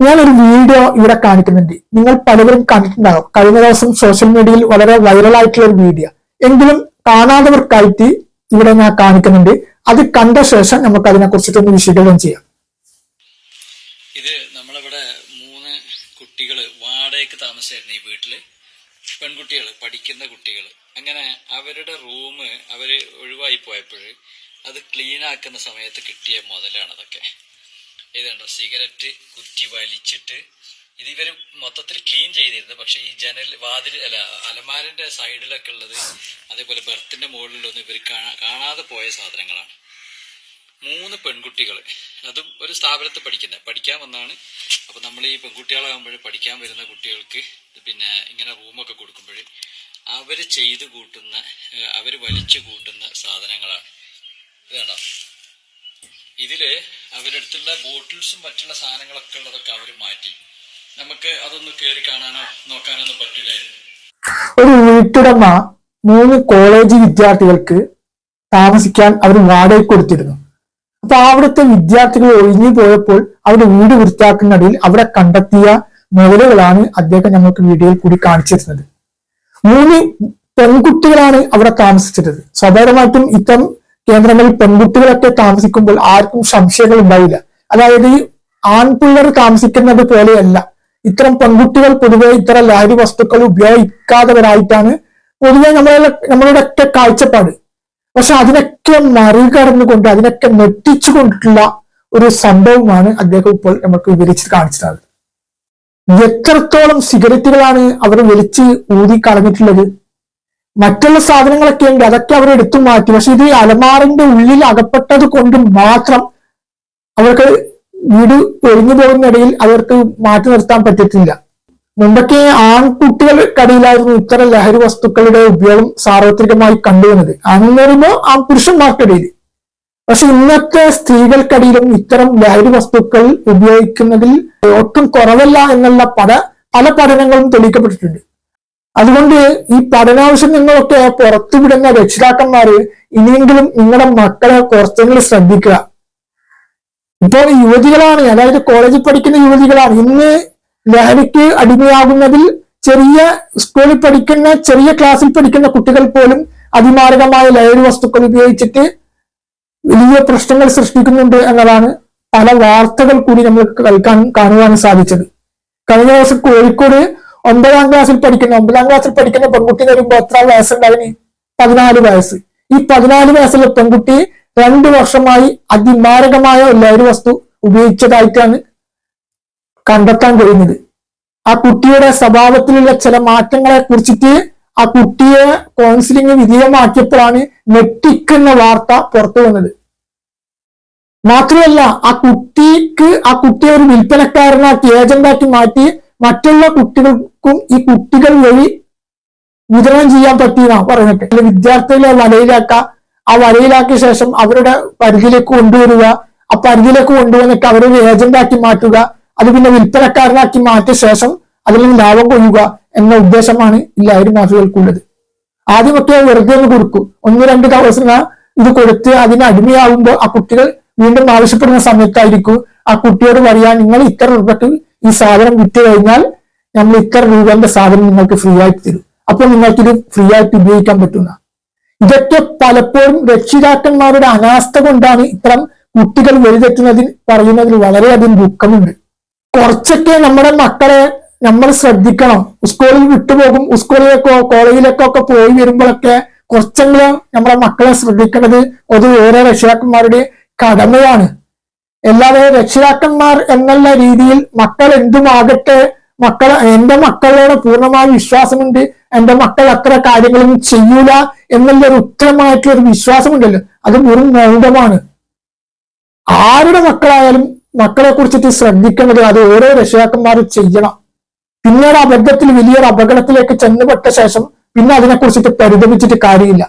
ഞാനൊരു വീഡിയോ ഇവിടെ കാണിക്കുന്നുണ്ട്. നിങ്ങൾ പലവരും കണ്ടിട്ടുണ്ടാകും. കഴിഞ്ഞ ദിവസം സോഷ്യൽ മീഡിയയിൽ വളരെ വൈറലായിട്ടുള്ള ഒരു വീഡിയോ. എങ്കിലും കാണാത്തവർക്കായിട്ട് ഇവിടെ ഞാൻ കാണിക്കുന്നുണ്ട്. അത് കണ്ട ശേഷം നമുക്ക് അതിനെ കുറിച്ചിട്ടൊന്ന് വിശകലനം ചെയ്യാം. ഇത് നമ്മളിവിടെ 3 കുട്ടികൾ വാടകയ്ക്ക് താമസിച്ചായിരുന്നു ഈ വീട്ടില്. പെൺകുട്ടികൾ, പഠിക്കുന്ന കുട്ടികൾ. അങ്ങനെ അവരുടെ റൂം അവര് ഒഴിവായി പോയപ്പോൾ അത് ക്ലീൻ ആക്കുന്ന സമയത്ത് കിട്ടിയ മുതലാണ് അതൊക്കെ. ഇതുണ്ടോ, സിഗരറ്റ് കുറ്റി വലിച്ചിട്ട് ഇത് ഇവര് മൊത്തത്തിൽ ക്ലീൻ ചെയ്തിരുന്നു. പക്ഷെ ഈ വാതിൽ അലമാരിന്റെ സൈഡിലൊക്കെ ഉള്ളത്, അതേപോലെ ബെർത്തിന്റെ മുകളിലൊന്നും ഇവർ കാണാതെ പോയ സാധനങ്ങളാണ്. 3 പെൺകുട്ടികൾ, അതും ഒരു സ്ഥാപനത്തിൽ പഠിക്കാൻ വന്നാണ്. അപ്പൊ നമ്മൾ ഈ പെൺകുട്ടികളാകുമ്പോൾ പഠിക്കാൻ വരുന്ന കുട്ടികൾക്ക് പിന്നെ ഇങ്ങനെ റൂമൊക്കെ കൊടുക്കുമ്പോൾ അവര് ചെയ്തു കൂട്ടുന്ന, അവര് വലിച്ചു കൂട്ടുന്ന സാധനങ്ങളാണ്. ഇത് കണ്ടോ, ഇതില് അവരടുത്തുള്ള ബോട്ടിൽസും മറ്റുള്ള സാധനങ്ങളൊക്കെ ഉള്ളതൊക്കെ അവര് മാറ്റി. നമുക്ക് അതൊന്ന് കയറി കാണാനോ നോക്കാനൊന്നും പറ്റില്ലായിരുന്നു. ഒരു വീട്ടുടമ 3 കോളേജ് വിദ്യാർത്ഥികൾക്ക് താമസിക്കാൻ അവർ വാടകയ്ക്ക് കൊടുത്തിരുന്നു. അപ്പൊ അവിടുത്തെ വിദ്യാർത്ഥികൾ ഒഴിഞ്ഞു പോയപ്പോൾ അവരുടെ വീട് വൃത്തിയാക്കുന്നതിൽ അവിടെ കണ്ടെത്തിയ മുതലുകളാണ് അദ്ദേഹം ഞങ്ങൾക്ക് വീഡിയോയിൽ കൂടി കാണിച്ചിരുന്നത്. 3 പെൺകുട്ടികളാണ് അവിടെ താമസിച്ചിരുന്നത്. സ്വാഭാവികമായിട്ടും ഇത്തരം കേന്ദ്രങ്ങളിൽ പെൺകുട്ടികളൊക്കെ താമസിക്കുമ്പോൾ ആർക്കും സംശയങ്ങൾ ഉണ്ടാവില്ല. അതായത് ഈ ആൺപിള്ളേർ താമസിക്കുന്നത് പോലെയല്ല. ഇത്തരം പെൺകുട്ടികൾ പൊതുവെ ഇത്തരം ലഹരി വസ്തുക്കൾ ഉപയോഗിക്കാത്തവരായിട്ടാണ് പൊതുവെ നമ്മളുടെ ഒക്കെ കാഴ്ചപ്പാട്. പക്ഷെ അതിനൊക്കെ മറികടന്നുകൊണ്ട്, അതിനൊക്കെ നെട്ടിച്ചുകൊണ്ടിട്ടുള്ള ഒരു സംഭവമാണ് അദ്ദേഹം ഇപ്പോൾ നമുക്ക് വിവരിച്ച് കാണിച്ചത്. എത്രത്തോളം സിഗരറ്റുകളാണ് അവർ വലിച്ച് ഊതി കളഞ്ഞിട്ടുള്ളത്. മറ്റുള്ള സാധനങ്ങളൊക്കെ ഉണ്ട്, അതൊക്കെ അവർ എടുത്തു മാറ്റി. പക്ഷെ ഇത് അലമാറിന്റെ ഉള്ളിൽ അകപ്പെട്ടത് കൊണ്ട് മാത്രം അവർക്ക് വീട് ഒഴിഞ്ഞു പോകുന്നിടയിൽ അവർക്ക് മാറ്റി നിർത്താൻ പറ്റത്തില്ല. മുമ്പൊക്കെ ആൺകുട്ടികൾക്കിടയിലായിരുന്നു ഇത്തരം ലഹരി വസ്തുക്കളുടെ ഉപയോഗം സാർവത്രികമായി കണ്ടുവന്നത്. ആണെന്ന് പറയുമ്പോൾ പുരുഷന്മാർക്കിടയിൽ. പക്ഷെ ഇന്നത്തെ സ്ത്രീകൾക്കിടയിലും ഇത്തരം ലഹരി വസ്തുക്കൾ ഉപയോഗിക്കുന്നതിൽ ഒട്ടും കുറവല്ല എന്നുള്ള പല പഠനങ്ങളും തെളിയിക്കപ്പെട്ടിട്ടുണ്ട്. അതുകൊണ്ട് ഈ പഠനാവശ്യങ്ങളൊക്കെ പുറത്തുവിടുന്ന രക്ഷിതാക്കന്മാര് ഇനിയെങ്കിലും നിങ്ങളുടെ മക്കളെ കുറച്ചെങ്കിലും ശ്രദ്ധിക്കുക. ഇപ്പോൾ യുവതികളാണ്, അതായത് കോളേജിൽ പഠിക്കുന്ന യുവതികളാണ് ഇന്ന് ലഹരിക്ക് അടിമയാകുന്നതിൽ. സ്കൂളിൽ പഠിക്കുന്ന, ചെറിയ ക്ലാസ്സിൽ പഠിക്കുന്ന കുട്ടികൾ പോലും അതിമാരകമായ ലഹരി വസ്തുക്കൾ ഉപയോഗിച്ചിട്ട് വലിയ പ്രശ്നങ്ങൾ സൃഷ്ടിക്കുന്നുണ്ട് എന്നതാണ് പല വാർത്തകൾ കൂടി നമ്മൾ കാണുവാൻ സാധിച്ചത്. കഴിഞ്ഞ ദിവസം കോഴിക്കോട് 9ാം ക്ലാസ്സിൽ പഠിക്കുന്ന പെൺകുട്ടി വരുമ്പോ എത്ര വയസ്സുണ്ടാവിന്? 14 വയസ്സ്. ഈ 14 വയസ്സുള്ള പെൺകുട്ടി 2 വർഷമായി അതിമാരകമായ ലഹരി വസ്തു ഉപയോഗിച്ചതായിട്ടാണ് കണ്ടെത്താൻ കഴിയുന്നത്. ആ കുട്ടിയുടെ സ്വഭാവത്തിലുള്ള ചില മാറ്റങ്ങളെ കുറിച്ചിട്ട് ആ കുട്ടിയെ കൗൺസിലിംഗ് വിധേയമാക്കിയപ്പോഴാണ് ഞെട്ടിക്കുന്ന വാർത്ത പുറത്തു വന്നത്. മാത്രമല്ല, ആ കുട്ടിയെ ഒരു വിൽപ്പനക്കാരനാക്കി, ഏജന്റാക്കി മാറ്റി മറ്റുള്ള കുട്ടികൾക്കും ഈ കുട്ടികൾ വഴി വിതരണം ചെയ്യാൻ പറ്റിയെന്നാ പറഞ്ഞിട്ട് വിദ്യാർത്ഥികളെ വലയിലാക്കിയ ശേഷം അവരുടെ പരിധിയിലേക്ക് കൊണ്ടുവരിക. ആ പരിധിയിലേക്ക് കൊണ്ടുവന്നിട്ട് അവരൊരു ഏജന്റാക്കി മാറ്റുക. അത് പിന്നെ വിൽപ്പനക്കാരനാക്കി മാറ്റിയ ശേഷം അതിൽ നിന്ന് ലാഭം കൊയ്യുക എന്ന ഉദ്ദേശമാണ് ഈ ലഹരി മാഫിയകൾക്കുള്ളത്. ആദ്യമൊക്കെ വെറുതെ ഒന്ന് കൊടുക്കും, 1-2 ദിവസം ഇത് കൊടുത്ത് അതിന് അടിമയാകുമ്പോൾ ആ കുട്ടികൾ വീണ്ടും ആവശ്യപ്പെടുന്ന സമയത്തായിരിക്കും ആ കുട്ടിയോട് പറയാൻ, നിങ്ങൾ ഇത്ര രൂപയ്ക്ക് ഈ സാധനം വിറ്റ് കഴിഞ്ഞാൽ നമ്മൾ ഇത്ര രൂപന്റെ സാധനം നിങ്ങൾക്ക് ഫ്രീ ആയിട്ട് തരും. അപ്പോൾ നിങ്ങൾക്കിത് ഫ്രീ ആയിട്ട് ഉപയോഗിക്കാൻ പറ്റുന്ന. ഇതൊക്കെ പലപ്പോഴും രക്ഷിതാക്കന്മാരുടെ അനാസ്ഥ കൊണ്ടാണ് ഇത്തരം കുട്ടികൾ പറയുന്നതിൽ വളരെയധികം ദുഃഖമുണ്ട്. കുറച്ചൊക്കെ നമ്മുടെ മക്കളെ നമ്മൾ ശ്രദ്ധിക്കണം. സ്കൂളിൽ വിട്ടുപോകും, സ്കൂളിലേക്കോ കോളേജിലേക്കോ പോയി വരുമ്പോഴൊക്കെ കുറച്ചെങ്കിലും നമ്മുടെ മക്കളെ ശ്രദ്ധിക്കേണ്ടത് അത് ഓരോ രക്ഷിതാക്കന്മാരുടെ കടമയാണ്. അല്ലാതെ രക്ഷിതാക്കന്മാർ എന്നുള്ള രീതിയിൽ മക്കൾ എന്തുമാകട്ടെ, എന്റെ മക്കളോട് പൂർണ്ണമായ വിശ്വാസമുണ്ട്, എന്റെ മക്കൾ അത്ര കാര്യങ്ങളും ചെയ്യൂല എന്നുള്ളൊരു ഉത്തരമായിട്ടുള്ള ഒരു വിശ്വാസമുണ്ടല്ലോ, അത് വെറും മൗഢ്യമാണ്. ആരുടെ മക്കളായാലും മക്കളെ കുറിച്ചിട്ട് ശ്രദ്ധിക്കേണ്ടത് അത് ഓരോ രക്ഷിതാക്കന്മാരും ചെയ്യണം. പിന്നീട് അബദ്ധത്തിൽ വലിയൊരു അപകടത്തിലേക്ക് ചെന്നുപെട്ട ശേഷം പിന്നെ അതിനെക്കുറിച്ചിട്ട് പരിതപിച്ചിട്ട് കാര്യമില്ല.